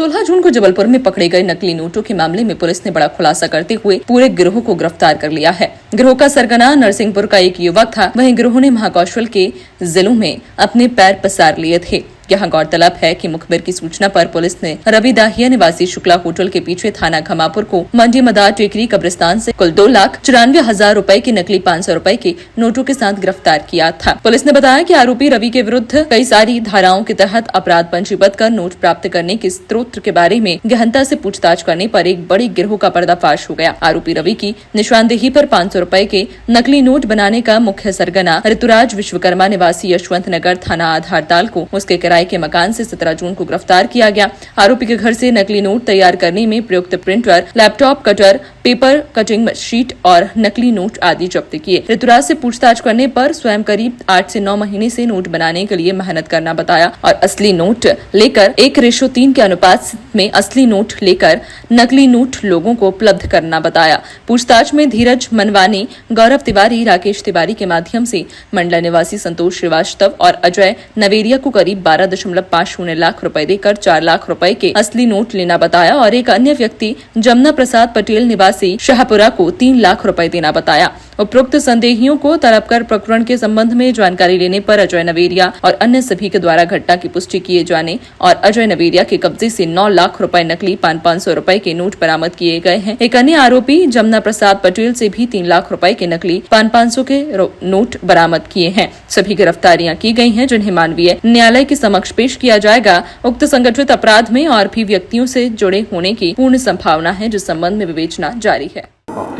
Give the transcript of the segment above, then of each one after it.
16 जून को जबलपुर में पकड़े गए नकली नोटों के मामले में पुलिस ने बड़ा खुलासा करते हुए पूरे गिरोह को गिरफ्तार कर लिया है। गिरोह का सरगना नरसिंहपुर का एक युवक था। वहीं गिरोह ने महाकौशल के जिलों में अपने पैर पसार लिए थे। यहाँ गौरतलब है कि मुखबिर की सूचना पर पुलिस ने रवि दाहिया निवासी शुक्ला होटल के पीछे थाना घमापुर को मंडी मदार टेकरी कब्रिस्तान से कुल 2,94,000 रूपए के नकली 500 रूपए के नोटों के साथ गिरफ्तार किया था। पुलिस ने बताया कि आरोपी रवि के विरुद्ध कई सारी धाराओं के तहत अपराध पंजीबद्ध कर नोट प्राप्त करने के स्रोत के बारे में गहनता से पूछताछ करने पर एक बड़ी गिरोह का पर्दाफाश हो गया। आरोपी रवि की निशानदेही पर 500 रूपए के नकली नोट बनाने का मुख्य सरगना ऋतुराज विश्वकर्मा निवासी यशवंत नगर थाना आधारताल को उसके किराए के मकान से 17 जून को गिरफ्तार किया गया। आरोपी के घर से नकली नोट तैयार करने में प्रयुक्त printer, laptop, cutter, paper cutting sheet और नकली नोट आदि जब्त किए। ऋतुराज से पूछताछ करने पर स्वयं करीब 8 से 9 महीने से नोट बनाने के लिए मेहनत करना बताया और असली नोट लेकर 1:3 के अनुपात में असली नोट लेकर नकली नोट लोगों को उपलब्ध करना बताया। पूछताछ में धीरज मनवानी, गौरव तिवारी, राकेश तिवारी के माध्यम से मंडला निवासी संतोष श्रीवास्तव और अजय नवेरिया को करीब 12.50 लाख रुपए देकर 4 लाख रुपए के असली नोट लेना बताया और एक अन्य व्यक्ति जमुना प्रसाद पटेल निवासी शाहपुरा को 3 लाख रुपए देना बताया। उपरोक्त संदेहियों को तलब कर प्रकरण के संबंध में जानकारी लेने पर अजय नवेरिया और अन्य सभी के द्वारा घटना की पुष्टि किए जाने और अजय नवेरिया के कब्जे से 9 लाख रुपए नकली 500 रुपए के नोट बरामद किए गए हैं। एक अन्य आरोपी जमुना प्रसाद पटेल से भी 3 लाख रुपए के नकली 500 के नोट बरामद किए हैं। सभी गिरफ्तारियां की गई हैं, जिन्हें मानवीय न्यायालय के समक्ष पेश किया जाएगा। उक्त संगठित अपराध में और भी व्यक्तियों से जुड़े होने की पूर्ण संभावना है, जिस संबंध में विवेचना जारी है।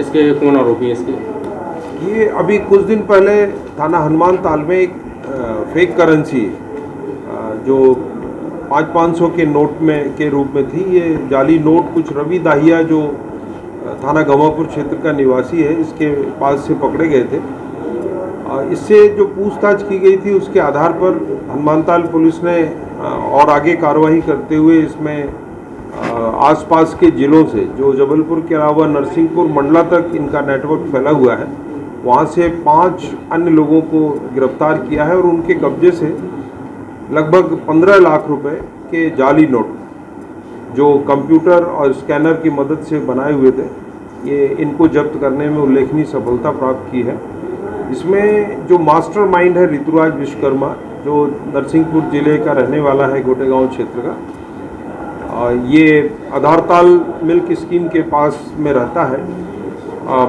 इसके कौन आरोपी है? इसके ये अभी कुछ दिन पहले थाना हनुमान ताल में एक फेक करेंसी जो 500 के नोट में के रूप में थी, ये जाली नोट कुछ रवि दाहिया जो थाना गमापुर क्षेत्र का निवासी है, इसके पास से पकड़े गए थे। इससे जो पूछताछ की गई थी उसके आधार पर हनुमानताल पुलिस ने और आगे कार्रवाई करते हुए इसमें आसपास के जिलों से, जो जबलपुर के अलावा नरसिंहपुर मंडला तक इनका नेटवर्क फैला हुआ है, वहाँ से 5 अन्य लोगों को गिरफ्तार किया है और उनके कब्जे से लगभग 15 लाख रुपए के जाली नोट जो कंप्यूटर और स्कैनर की मदद से बनाए हुए थे, ये इनको जब्त करने में उल्लेखनीय सफलता प्राप्त की है। इसमें जो मास्टरमाइंड है ऋतुराज विश्वकर्मा, जो नरसिंहपुर जिले का रहने वाला है, गोटेगांव क्षेत्र का, ये आधारताल मिल्क स्कीम के पास में रहता है।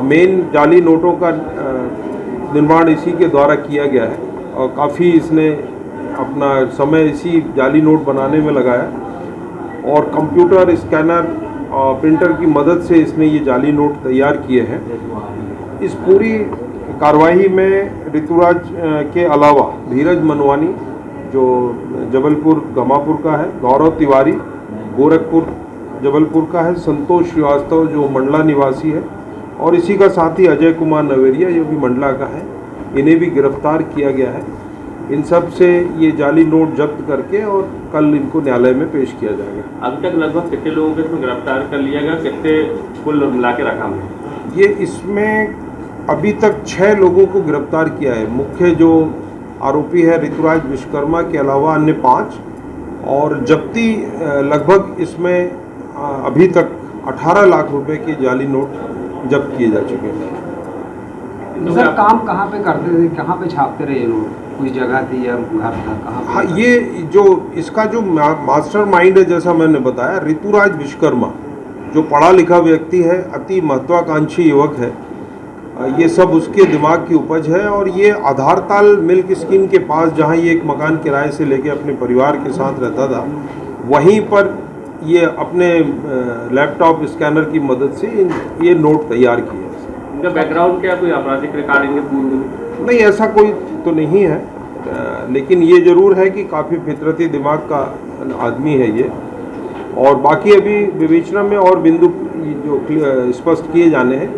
मेन जाली नोटों का निर्माण इसी के द्वारा किया गया है और काफ़ी इसने अपना समय इसी जाली नोट बनाने में लगाया और कंप्यूटर, स्कैनर और प्रिंटर की मदद से इसने ये जाली नोट तैयार किए हैं। इस पूरी कार्रवाई में ऋतुराज के अलावा धीरज मनवानी जो जबलपुर गमापुर का है, गौरव तिवारी गोरखपुर जबलपुर का है, संतोष श्रीवास्तव जो मंडला निवासी है और इसी का साथी अजय कुमार नवेरिया जो भी मंडला का है, इन्हें भी गिरफ्तार किया गया है। इन सब से ये जाली नोट जब्त करके और कल इनको न्यायालय में पेश किया जाएगा। अभी तक लगभग कितने लोगों को इसमें गिरफ्तार कर लिया गया, कितने कुल मिला के रखा है? ये इसमें अभी तक 6 लोगों को गिरफ्तार किया है। मुख्य जो आरोपी है ऋतुराज विश्वकर्मा के अलावा अन्य 5 और जब्ती लगभग इसमें अभी तक 18 लाख रुपए के जाली नोट जब्त किए जा चुके हैं। सर काम कहाँ पे करते थे, कहाँ पे छापते रहे ये नोट? कोई जगह थी या घर था, कहाँ? हाँ, ये जो इसका जो मास्टरमाइंड है, जैसा मैंने बताया, ऋतुराज विश्वकर्मा जो पढ़ा लिखा व्यक्ति है, अति महत्वाकांक्षी युवक है, ये सब उसके दिमाग की उपज है। और ये आधारताल मिल्क स्कीम के पास जहाँ ये एक मकान किराए से लेके अपने परिवार के साथ रहता था, वहीं पर ये अपने लैपटॉप स्कैनर की मदद से ये नोट तैयार किए। इनका बैकग्राउंड क्या, कोई आपराधिक रिकॉर्ड इनके पूर्व? नहीं, ऐसा कोई तो नहीं है, लेकिन ये जरूर है कि काफ़ी फितरती दिमाग का आदमी है ये। और बाकी अभी विवेचना में और बिंदु जो स्पष्ट किए जाने हैं।